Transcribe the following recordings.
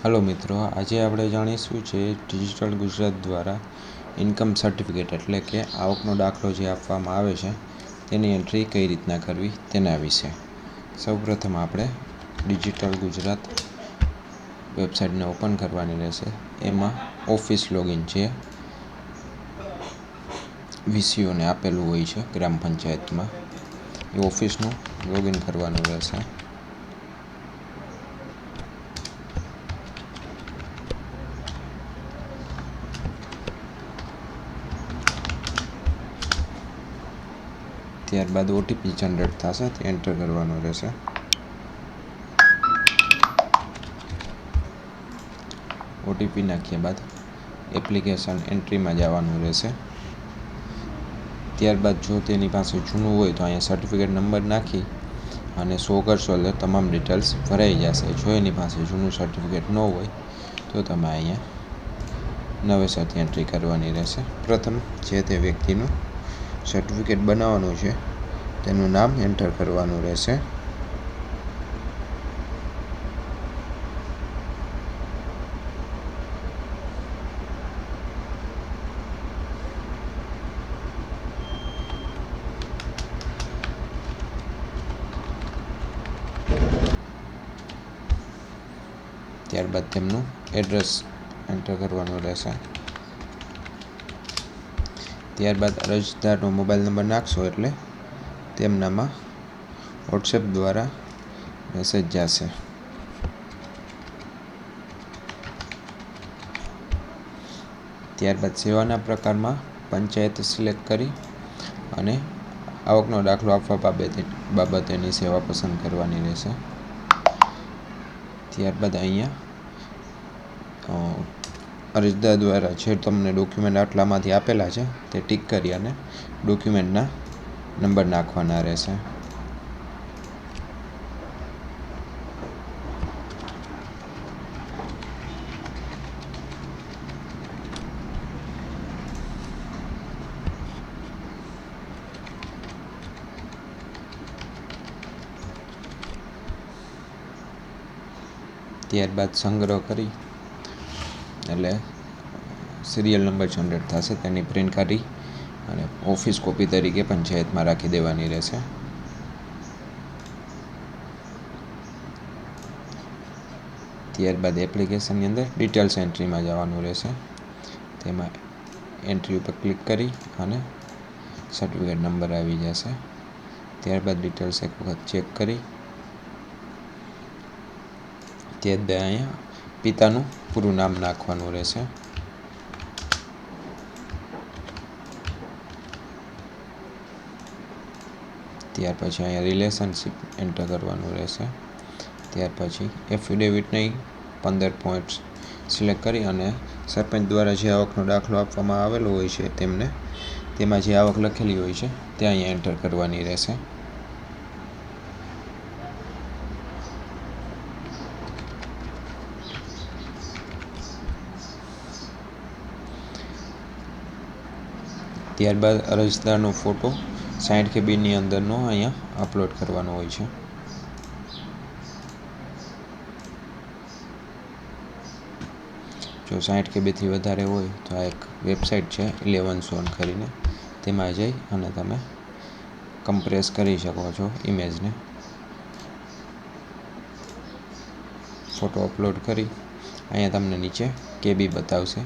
Hello मित्रों, आज आप जाणीशू डिजिटल गुजरात द्वारा इनकम सर्टिफिकेट एटले के आवकनो दाखलो जे आपवामां आवे छे तेनी एंट्री कई रीतना करवी तेना विषे। सौप्रथम आपणे डिजिटल गुजरात वेबसाइट ने ओपन करवानी रहेशे। एमां ऑफिस लॉगिन जे वीसीओ ने आपेलुं होय छे ग्राम पंचायत में, ए ऑफिसनुं लॉगिन करवानुं रहेशे। त्यारबाद ओटीपी जनरेट थशे ते एंटर करवानुं रहेशे। ओटीपी नाख्या बाद एप्लिकेशन एंट्री में जवानुं रहेशे। त्यारबाद जो तेनी पासे जूनुं होय तो अहींया सर्टिफिकेट नंबर नाखी अने शो करशो एटले तमाम डिटेल्स भराई जशे। जो एनी पासे जूनुं सर्टिफिकेट न होय तो तमे अहींया नवेसरथी एंट्री करवानी रहेशे। प्रथम जे ते व्यक्तिनुं सर्टिफिकेट बनाववानुं छे तेनुं नाम एंटर करवानुं रहेशे। त्यारबाद तेमनुं एड्रेस एंटर करवानुं रहेशे। त्यारबाद अरजदारनो मोबाइल नंबर नाखशो एटले तेमनामां वॉट्सएप द्वारा मेसेज जशे। त्यारबाद सेवाना प्रकारमा पंचायत सिलेक्ट करी अने आवकनो दाखलो आपवा बाबतेनी सेवा पसंद करवानी रहेशे। त्यारबाद अहींया अरजदार द्वारा जे तमने डॉक्यूमेंट आटलामांथी आपेला छे ते टीक करी अने डॉक्यूमेंटना नंबर नाखवाना रहेशे। त्यारबाद संग्रह करी एटले सीरियल नंबर जनरेट थशे तेनी प्रिंट काढी अने ऑफिस कॉपी तरीके पंचायत में राखी देवानी रहेशे। त्यारबाद एप्लिकेशन अंदर डिटेल्स एंट्री में जवानुं रहेशे। तेमां एंट्री पर क्लिक करी अने सर्टिफिकेट नंबर आवी जशे। त्यारबाद डिटेल्स एक वखत चेक करी त्यारबाद अहींया पितानुं पूरुं नाम नाखवानुं रहेशे। त्यार पछी अहींया रिलेशनशीप एंटर करवानुं रहेशे। त्यार पछी एफिडेविटनी 15 पॉइंट्स सिलेक्ट करी अने सरपंच द्वारा जे आवकनो दाखलो आपवामां आवेलो होय छे तेमने तेमां जे आवक लखेली होय छे ते अहींया एंटर करवानी रहेशे। त्यारबाद अरजदारनो फोटो 60 KB नी अंदरनो अहींया अपलोड करवानो होय छे। जो 60 KB थी वधारे होय तो आ एक वेबसाइट छे 11 ઝોન करीने तेमां जई अने तमे कम्प्रेस करी शको छो इमेज ने। फोटो अपलोड करी अहींया तमने नीचे KB बतावशे।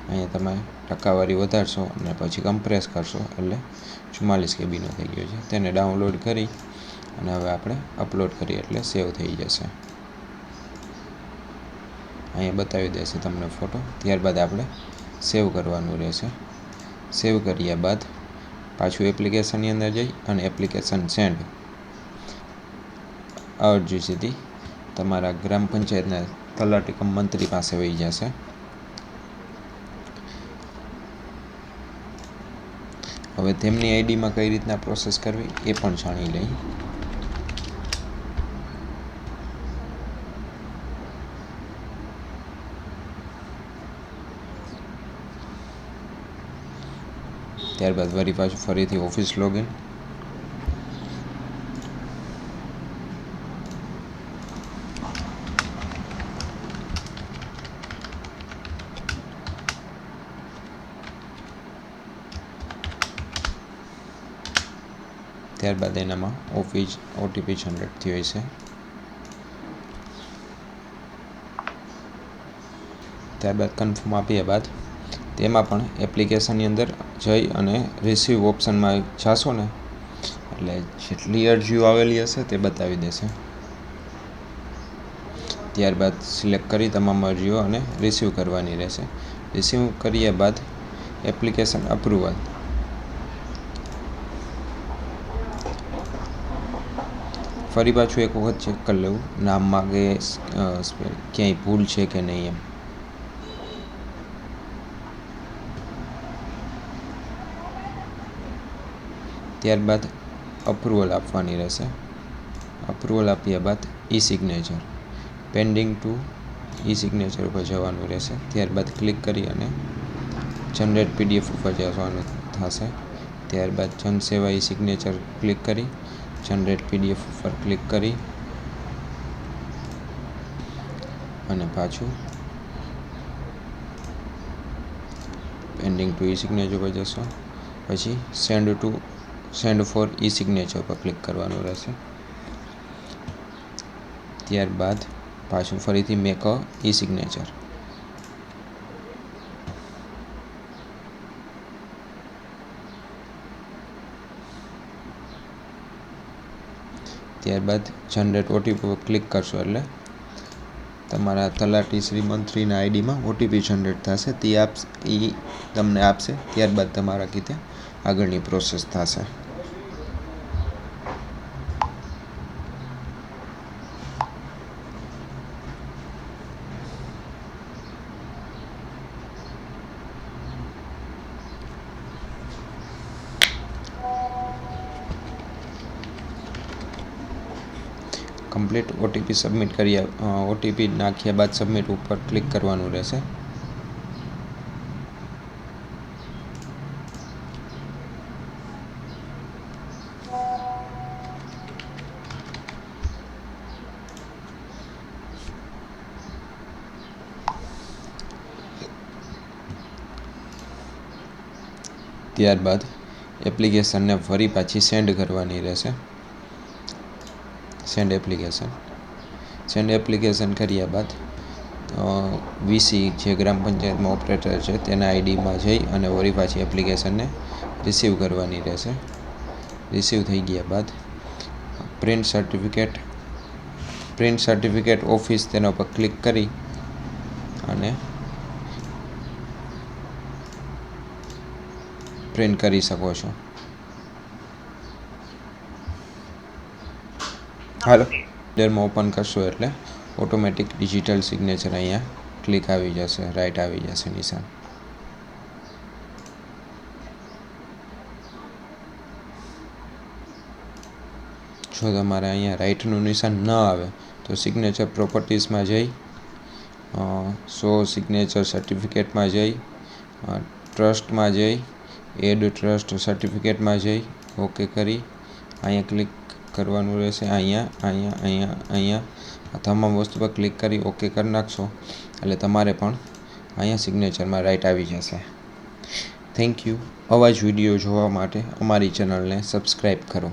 अहींया तमे टकावारी वधारशो अने पछी कम्प्रेस करशो एटले 44 KB नो थई गयो छे। तेने डाउनलॉड करी अने हवे आपणे अपलोड करीए एटले सेव थई जशे। अहींया बतावी देशे तमने फोटो। त्यारबाद आपणे सेव करवानुं रहेशे। सेव कर्या बाद पाछुं एप्लिकेशननी अंदर जई अने एप्लिकेशन सेंड अरजी सीधी तमारा ग्राम पंचायतना तलाटी कम मंत्री पासे वही जशे। हवे तेमनी आईडी में कई रीतना प्रोसेस करवी ए पण जाणी लई। त्यारबाद वरी पाछुं फरीथी ऑफिस लॉगिन ત્યારબાદ એનામાં ઓટીપી જનરેટ થયો છે. ત્યારબાદ કન્ફર્મ આપ્યા બાદ તેમાં પણ એપ્લિકેશનની અંદર જઈ અને રિસીવ ઓપ્શનમાં જાશો ને એટલે જેટલી અરજીઓ આવેલી હશે તે બતાવી દેશે. ત્યારબાદ સિલેક્ટ કરી તમામ અરજીઓ અને રિસીવ કરવાની રહેશે. રિસીવ કર્યા બાદ એપ્લિકેશન અપ્રુવલ ફરી પાછું એક વખત ચેક કરી લેવું નામમાં કે ક્યાંય ભૂલ છે કે નહીં એમ. ત્યારબાદ અપ્રુવલ આપવાની રહેશે. અપ્રુવલ આપ્યા બાદ ઈ-સિગ્નેચર પેન્ડિંગ ટુ ઈ-સિગ્નેચર ઉપર જવાનું રહેશે. ત્યારબાદ ક્લિક કરી અને જનરેટ પીડીએફ ઉપર જવાનું થશે. ત્યારબાદ જનસેવા ઈ-સિગ્નેચર ક્લિક કરી જનરેટ પીડીએફ ઉપર ક્લિક કરી અને પાછું પેન્ડિંગ ટુ ઈ-સિગ્નેચર પર જશો. પછી સેન્ડ ફોર ઈ-સિગ્નેચર પર ક્લિક કરવાનું રહેશે. ત્યારબાદ પાછું ફરીથી મેક અ ઈ-સિગ્નેચર ત્યારબાદ જનરેટ ઓટીપી પર ક્લિક કરશો એટલે તમારા તલાટી શ્રીમંત્રીના આઈડીમાં ઓટીપી જનરેટ થશે. તે તમને આપશે. ત્યારબાદ તમારા કીધે આગળની પ્રોસેસ થશે. કમ્પ્લીટ ઓટીપી સબમિટ ઓટીપી નાખ્યા બાદ સબમિટ ઉપર ક્લિક કરવાનું રહેશે. ત્યારબાદ એપ્લિકેશનને ફરી પાછી સેન્ડ કરવાની રહેશે. સેન્ડ એપ્લિકેશન કર્યા બાદ વીસી જે ગ્રામ પંચાયતમાં ઓપરેટર છે તેના આઈડીમાં જઈ અને વળી પાછી એપ્લિકેશનને રિસીવ કરવાની રહેશે. રિસીવ થઈ ગયા બાદ પ્રિન્ટ સર્ટિફિકેટ ઓફિસ તેના ઉપર ક્લિક કરી અને પ્રિન્ટ કરી શકો છો. હાલો ડરમાં ઓપન કરશો એટલે ઓટોમેટિક ડિજિટલ સિગ્નેચર અહીંયા ક્લિક આવી જશે, રાઈટ આવી જશે નિશાન. જો તમારે અહીંયા રાઈટનું નિશાન ન આવે તો સિગ્નેચર પ્રોપર્ટીઝમાં જઈ શો સિગ્નેચર સર્ટિફિકેટમાં જઈ ટ્રસ્ટમાં જઈ એડ ટ્રસ્ટ સર્ટિફિકેટમાં જઈ ઓકે કરી અહીંયા ક્લિક કરવાનું રહેશે. અહીંયા આ તમામ વસ્તુ પર ક્લિક કરી ઓકે કરી નાખશો એટલે તમારે પણ અહીંયા સિગ્નેચરમાં રાઈટ આવી જશે. Thank you. આવા જ વિડીયો જોવા માટે અમારી ચેનલને સબસ્ક્રાઈબ કરો.